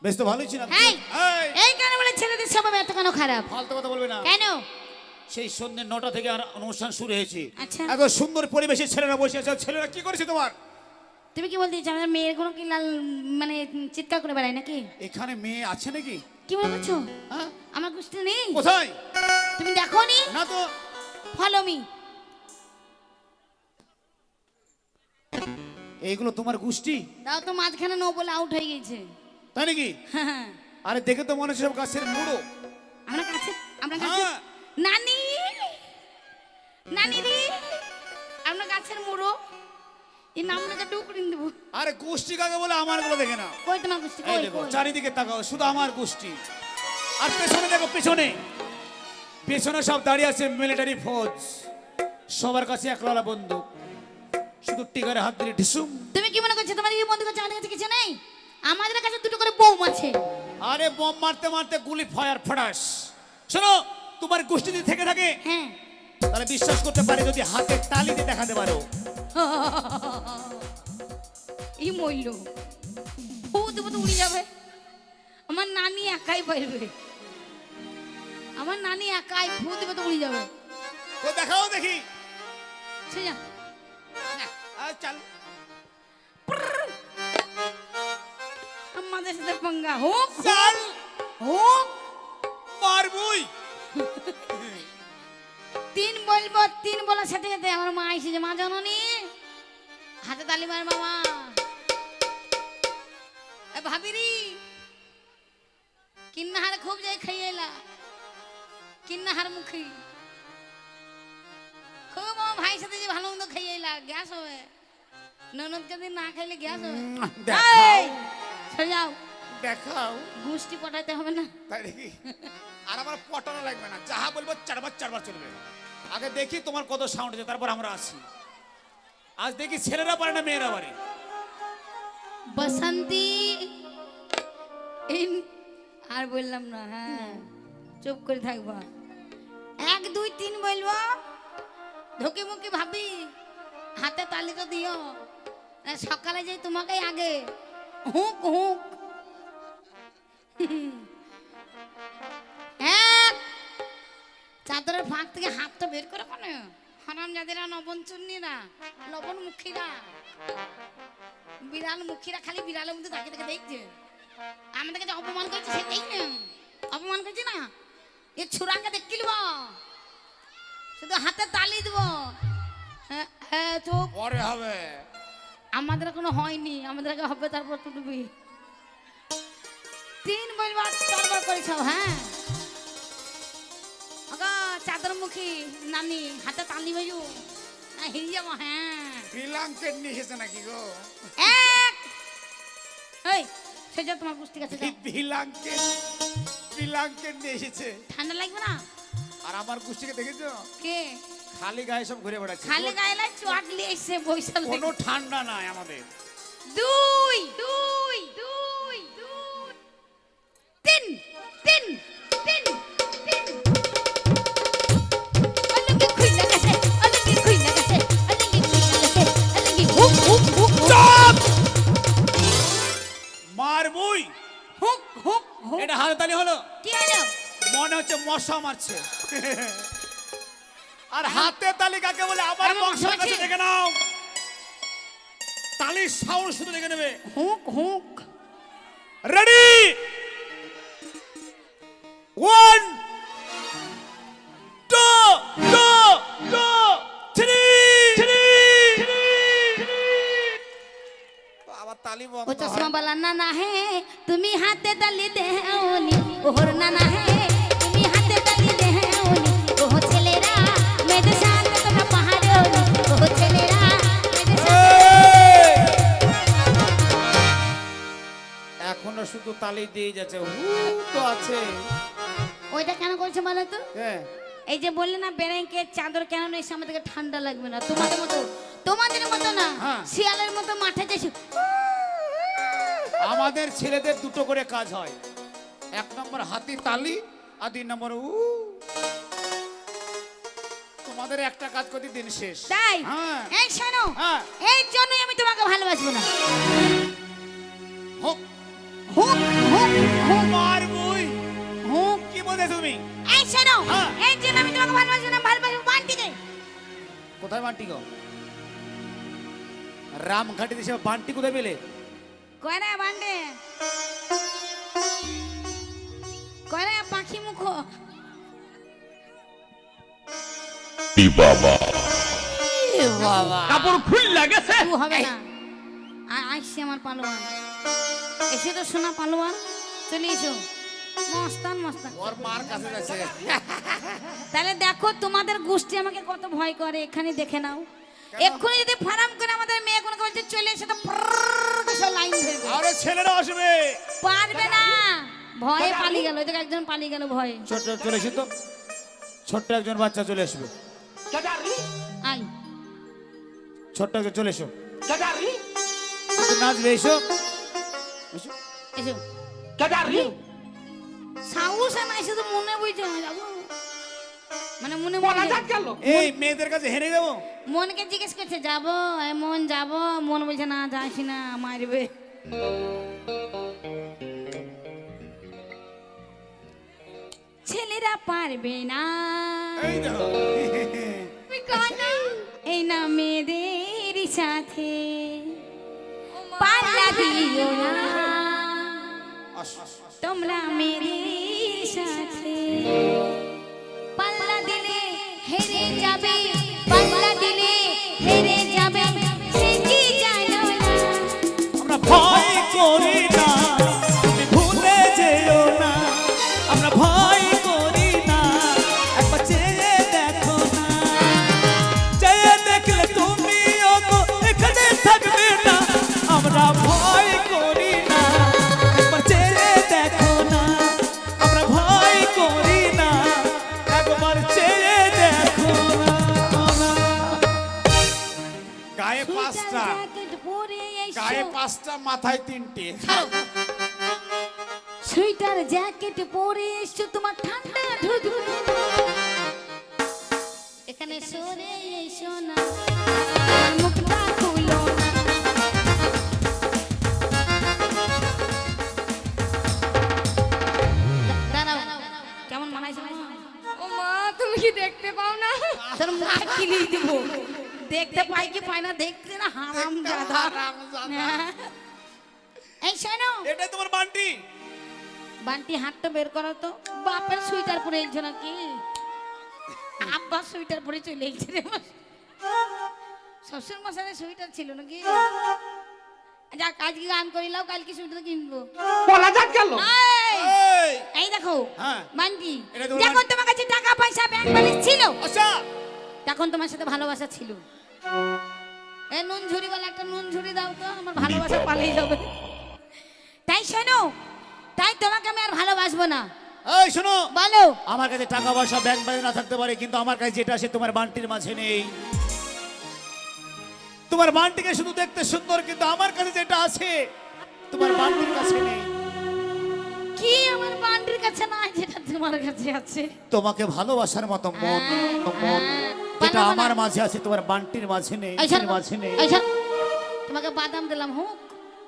বেশ তো ভালোই ছিল। এই এই কেন বলে ছেলেদের স্বভাব এত কেন খারাপ? ফালতু কথা বলবে না। কেন? সেই সন্ধ্যে 9টা থেকে আর অনুষ্ঠান শুরু হয়েছে। আচ্ছা। এত সুন্দর পরিবেশে ছেলেরা বসে আছে, ছেলেরা কি করেছে তোমার? তুমি কি বলতে চাও আমাদের মেয়েগুলো কি লাল মানে চিৎকার করে বেড়ায় নাকি? এখানে মেয়ে আছে নাকি? কি মনে করছো? হ্যাঁ, আমার গোষ্ঠী নেই? কোথায়? তুমি দেখোনি? না তো। Follow me. এইগুলো তোমার গোষ্ঠী? দাও তো, মাঝখানে নো বলে আউট হয়ে গেছে। তাই নাকি? আরে দেখে তো মনে হচ্ছে সব গাছের মুড়ো। আমরা কাছে, আমরা কাছে। হ্যাঁ। নানি, নানি রে, আমরা গাছের মুড়ো। এই নামটাকে টুকরিন দেব। আরে গোষ্ঠী কাকে বলে আমার গুলো দেখে না। কই তোমার গোষ্ঠী? এই কই দেখো কই? চারিদিকে তাকাও, শুধু আমার গোষ্ঠী। আর পেছনে দেখো, পেছনে পেছনে সব দাঁড়িয়ে আছে মিলিটারি ফৌজ। সবার কাছে একলালা বন্দুক, শুধু টিকারে হাত দিয়ে ঢিসুম। তুমি কি মনে করছো তোমাদের কি বন্ধু করছে? আমাদের কাছে কিছু নেই। আমাদের কাছে দুটো করে বোম আছে। আরে বোম মারতে মারতে গুলি ফায়ার ফটাস। শোনো, তোমার গোষ্ঠী যদি থেকে থাকে হ্যাঁ, তাহলে বিশ্বাস করতে পারি যদি হাতের তালি দিয়ে দেখাতে পারো। এই মইল ও দেবো তো উড়ে যাবে। আমার নানি একাই পারবে। আমার নানি একাই ফু দেবে তো উড়ে যাবে। তো দেখাও দেখি। সে যা চল। আমাদের সাথে পাঙ্গা হোক চল হোক। মারবই। তিন বলবো, তিন বলার সাথে সাথে আমার মা এসেছে। মা জননী হাতে তালি মার মামা। ভাবিরি কিন্নাহার খুব যাই খাইয়ে এলা। কিন্নাহার মুখী খুব আমার ভাইয়ের সাথে যে ভালো মন্দ খাইয়ে এলা। গ্যাস হবে, ননদকে দিন না খাইলে গ্যাস হবে। এই, সরে যাও। দেখাও। গোষ্ঠী পটাইতে হবে না। তাই নাকি? আর আমার পটানো লাগবে না, যাহা বলবো চারবার চারবার চলবে। আগে দেখি তোমার কত সাউন্ড আছে, তারপর আমরা আসি। আজ দেখি ছেলেরা পারে না মেয়েরা পারে। বসন্তি আর বললাম না। হ্যাঁ, চুপ করে থাকবা। 1 2 3 বলবো। ঢোকে মুখে ভাবি হাতে তালি তো দিও। সকালে যাই তোমাকে আগে হুক হুক। চাদরের ফাঁক থেকে হাতটা বের করে কেন? হারাম যাদেরা, নবন চুন্নিরা, লবণ মুখীরা, বিড়াল মুখীরা খালি বিড়ালের মধ্যে তাকে তাকে দেখছে। আমাদেরকে যে অপমান করছে সেটাই না। অপমান করছে না, এ ছুরাকে দেখিলব, শুধু হাতে তালি দিব। হ্যাঁ হ্যাঁ, চুপ। পরে হবে। আমাদের এখনো হয়নি, আমাদের আগে হবে, তারপর টুটবি। 3 বলবা চারবার করেছ। হ্যাঁ আগা চাদর মুখী নানি হাতে তালি বাজু না হিরি যাবো। হ্যাঁ, শ্রীলঙ্কের নিয়ে এসেছে নাকি গো? এক এই সেটা তোমার গোষ্ঠী কাছে যাও। শ্রীলঙ্কের নিয়ে এসেছে। ঠান্ডা লাগবে না? আর আমার গোষ্ঠীকে দেখেছো? কে খালি গায়ে সব ঘুরে বেড়াচ্ছে। খালি গায়ে লাই চটলি এসে বৈশাল কোনো ঠান্ডা নাই আমাদের। 2 2 2 2 3 3 3 3 অলঙ্গি খুইলা গেছে, অলঙ্গি খুইলা গেছে, অলঙ্গি খুইলা গেছে, অলঙ্গি হুক হুক হুক চুপ! মারবই। হুক হুক হুক। এটা হাততালি হলো? কি হলো? মনে হচ্ছে মশা মারছে। আর হাতে তালি কাকে বলে আমার বংশের কাছে দেখে নাও। তালির সাউন্ড শুধু দেখে নেবে। Hook hook. রেডি 1 2 2 2 3 আবার তালি ও বন্ধ চশমা হয়। वाला नाना है তুমি হাতে তালি দেওনি। ওহর নানা है তুমি হাতে তালি দেওনি। ওহ ছেলেরা মেয়েদের সাথে তোমরা পাহাড়োনি। ওহ ছেলেরা মেয়েদের সাথে। এখনো শুধু তালি দিয়ে যাচ্ছে। হু তো আছে। ওইটা কেন করছে বলো তো? হ্যাঁ, এই যে বললে না বেরেঙ্কে চাদর কেন নেই, আমাদেরকে ঠান্ডা লাগবে না। তোমাদের মতো, তোমাদের মতো না, হ্যাঁ। শিয়ালের মতো মাঠে যাইছো। আমাদের ছেলেদের দুটো করে কাজ হয়। 1 নম্বর হাতি তালি, আর 2 নম্বর তোমাদের একটা কাজ করতে দিন শেষ। তাই? হ্যাঁ। এই শোনো, হ্যাঁ। এই জন্যই আমি তোমাকে ভালোবাসবো না। হোক হুক হুক মার মুই হুক। কি বলে তুমি? এই শোনো, হ্যাঁ। এই জন্য আমি তোমাকে ভালোবাসি না, ভালোবাসি বান্টিকে। কোথায় বান্টি গো? রামঘাটি দেশে বান্টি কোথায় পেলে? কয় রে বান্টে, কয় রে পাখি মুখ। কাপড় খুল লাগেছে। তু হবে না, আসছে আমার পালোয়ান। এসে তো শোনা পালোয়ান, চলে এসো। মস্তান মস্তান। ওর মার কাছে যাচ্ছে। তাহলে দেখো তোমাদের গোষ্ঠী আমাকে কত ভয় করে, এখানে দেখে নাও। এক্ষুনি যদি ফারাম করে আমাদের মেয়ে কোনো বলছে চলে এসে তো লাইন ধরবে। আরে ছেলেরা আসবে। পারবে না, ভয়ে পালিয়ে গেল। ওই একজন পালিয়ে গেল ভয়ে। ছোট চলে এসো তো, ছোট্ট একজন বাচ্চা চলে আসবে। আই ছোট্ট একজন চলে এসো, একটু নাচবে। এসো এসো। এসো। সাহস নাই, শুধু মনে বইছে যাবো, মানে মনে মনে এই মেয়েদের কাছে হেরে যাবো। মনকে জিজ্ঞেস করছে যাবো, মন যাবো, মন বলছে না যাস না, মারবে। ছেলেরা পারবে না, এই দেখো। এই না মেয়েদের সাথে পাল্লা দিও না তোমরা মেয়েদের সাথে। পাল্লা দিলে হেরে যাবে, পাল্লা দিলে হেরে যাবে, সে কি জানো না। আমরা ভয় করি না, তুমি ভুলে যেও না। আমরা ভয় করি না, একবার চেয়ে দেখো না। চেয়ে দেখলে তুমিও তো এখানে থাকবে না। আমরা ভয় করি না, একবার চেয়ে দেখো না। আমরা ভয় করি না, একবার চেয়ে দেখো না। গায়ে পাঁচটা, জ্যাকেট পরে গায়ে এসো, পাঁচটা, মাথায় তিনটে। সুইটার জ্যাকেট পরে এসো, তোমার ঠান্ডা ঢুকবে। এখানে সরে এসো না, আমার মুখটা খুলো না। দাঁড়াও, কেমন মানাইছে? ও মা, তুমি কি দেখতে পাও না? তোর মুখে কিলি দিব, দেখতে পাই কি পাই না, দেখতে না হারাম জাদা। এই শোনো, এটাই তোমার বান্টি। বান্টি হাতটা বের করো তো। বাপের সুইটার পরে এলছো নাকি? আব্বা সুইটার পরে চলে এলছে রে। শ্বশুর মশাইয়ের সুইটার ছিল নাকি? যাক আজকে গান করিলাও, কালকে সুইটার কিনবো। এই, এই, এই দেখো হ্যাঁ। বান্টি, এটা তোমার যখন তোমার কাছে টাকা পয়সা ব্যাংক ব্যালেন্স ছিল, আচ্ছা, তখন তোমার সাথে ভালোবাসা ছিল। এই নুন ঝুড়ি বলে একটা নুন ঝুড়ি দাও তো, আমার ভালোবাসা পালিয়ে যাবে। তাই শোনো, তাই তোমাকে আমি আর ভালোবাসবো না। এই শোনো, বলো। আমার কাছে টাকা পয়সা ব্যাংক ব্যালেন্স না থাকতে পারে, কিন্তু আমার কাছে যেটা আছে তোমার বান্টির মাঝে নেই। তোমার বান্টিকে শুধু দেখতে সুন্দর, কিন্তু আমার কাছে যেটা আছে তোমার বান্টির কাছে নেই। কি আমার বান্টির কাছে নাই যেটা তোমার কাছে আছে? তোমাকে ভালোবাসার মতো মন, মন যেটা আমার মাঝে আছে তোমার বান্টির মাঝে নেই, এই শোন, এর মাঝে নেই। এই শোন, তোমাকে বাদাম দিলাম, হোক।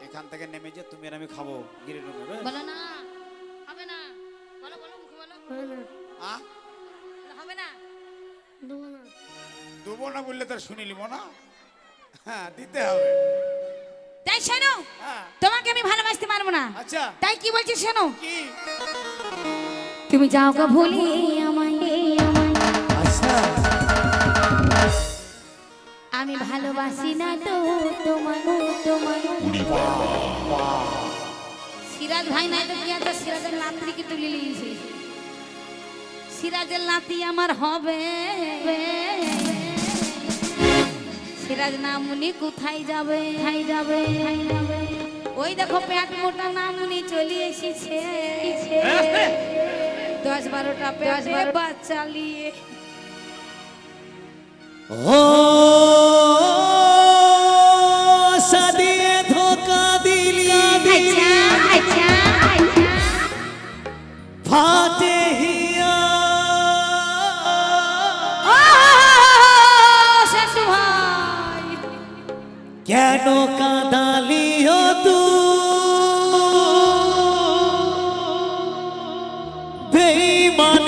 এখান থেকে নেমে যে তুমি আর আমি খাবো গিরে নেবে। বলো না, হবে না। বলো বলো, মুখে বলো। হবে না। দেবো না বললে তার শুনে নিব না। হ্যাঁ, দিতে হবে। তাই শোনো, হ্যাঁ, তোমাকে আমি ভালোবাসতে পারবো না। আচ্ছা, তাই কি বলছি শোনো, কি? তুমি যাও গা ভুলে আমায়, আচ্ছা, আমি ভালোবাসি না তো তোমায়, তোমায়। সিরাজ ভাই নাই তো কি আছে, সিরাজের নাতিকে তুলে নিয়েছি। সিরাজের নাতি আমার হবে। সিরাজ নামুনি কোথায় যাবে, কোথায় যাবে? ওই দেখো পেট মোটা নামুনি চলে এসেছে, 10-12টা পেটে বাচ্চা নিয়ে। ও সাদিয়ে ধোকা দিলি, আচ্ছা আচ্ছা আচ্ছা, ফাটে হিয়া। ও শাশু ভাই, কেন কাঁদালি ও তুই? বেঈমান